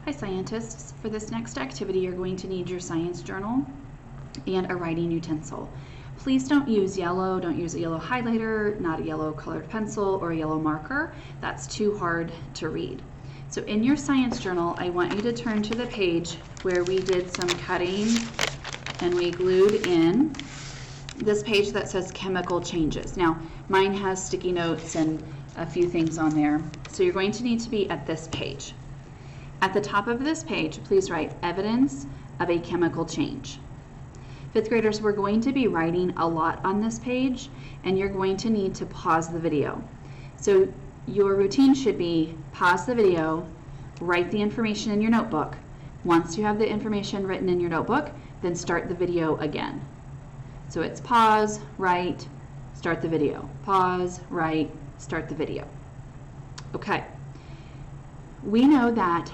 Hi scientists, for this next activity you're going to need your science journal and a writing utensil. Please don't use yellow, don't use a yellow highlighter, not a yellow colored pencil or a yellow marker. That's too hard to read. So in your science journal, I want you to turn to the page where we did some cutting and we glued in this page that says chemical changes. Now, mine has sticky notes and a few things on there. So you're going to need to be at this page. At the top of this page, please write evidence of a chemical change. Fifth graders, we're going to be writing a lot on this page, and you're going to need to pause the video. So your routine should be pause the video, write the information in your notebook. Once you have the information written in your notebook, then start the video again. So it's pause, write, start the video. Pause, write, start the video. Okay. We know that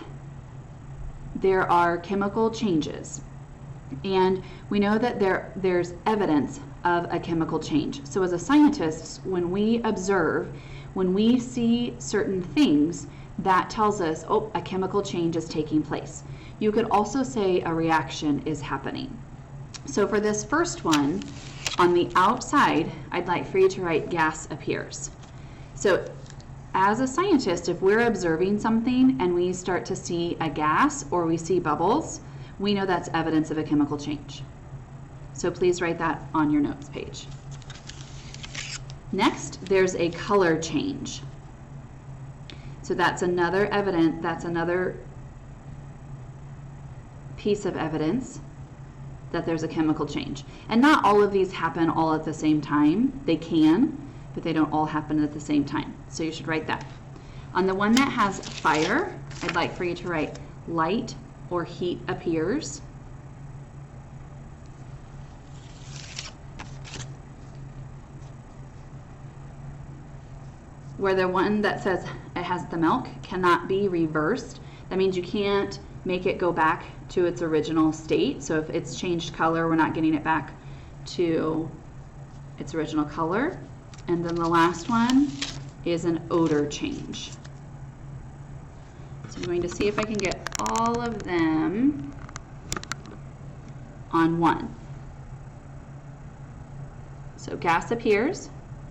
there are chemical changes, and we know that there's evidence of a chemical change. So as a scientist, when we observe, when we see certain things, that tells us, oh, a chemical change is taking place. You could also say a reaction is happening. So for this first one, on the outside, I'd like for you to write gas appears. So as a scientist, if we're observing something and we start to see a gas or we see bubbles, we know that's evidence of a chemical change. So please write that on your notes page. Next, there's a color change. So that's another piece of evidence that there's a chemical change. And not all of these happen all at the same time. They can, but they don't all happen at the same time. So you should write that. On the one that has fire, I'd like for you to write light or heat appears. Where the one that says it has the milk cannot be reversed, that means you can't make it go back to its original state. So if it's changed color, we're not getting it back to its original color. And then the last one is an odor change. So I'm going to see if I can get all of them on one. So gas appears,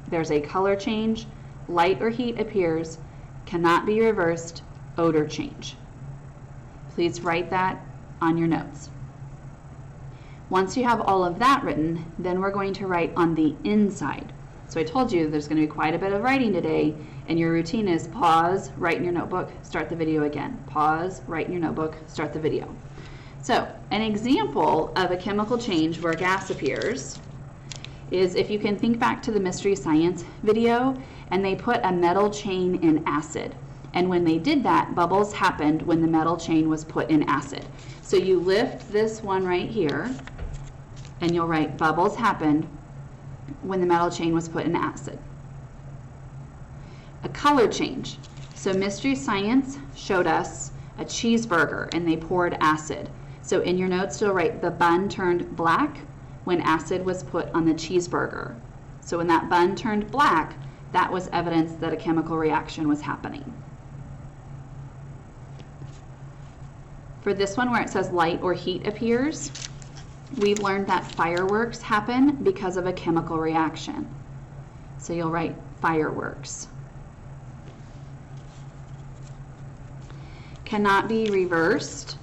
there's a color change, light or heat appears, cannot be reversed, odor change. Please write that on your notes. Once you have all of that written, then we're going to write on the inside. So I told you there's going to be quite a bit of writing today, and your routine is pause, write in your notebook, start the video again. Pause, write in your notebook, start the video. So an example of a chemical change where gas appears is if you can think back to the Mystery Science video, and they put a metal chain in acid. And when they did that, bubbles happened when the metal chain was put in acid. So you lift this one right here, and you'll write bubbles happened when the metal chain was put in acid. A color change. So Mystery Science showed us a cheeseburger and they poured acid. So in your notes you'll write the bun turned black when acid was put on the cheeseburger. So when that bun turned black, that was evidence that a chemical reaction was happening. For this one where it says light or heat appears, we've learned that fireworks happen because of a chemical reaction. So you'll write fireworks. Cannot be reversed.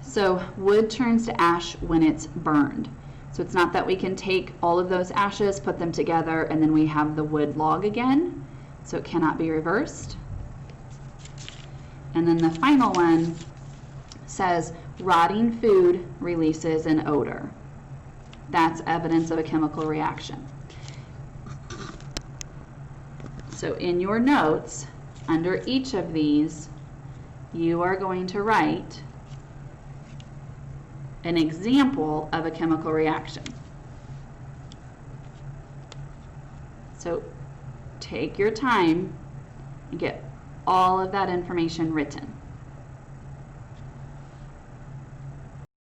So wood turns to ash when it's burned. So it's not that we can take all of those ashes, put them together, and then we have the wood log again. So it cannot be reversed. And then the final one says rotting food releases an odor. That's evidence of a chemical reaction. So in your notes, under each of these, you are going to write an example of a chemical reaction. So take your time and get all of that information written.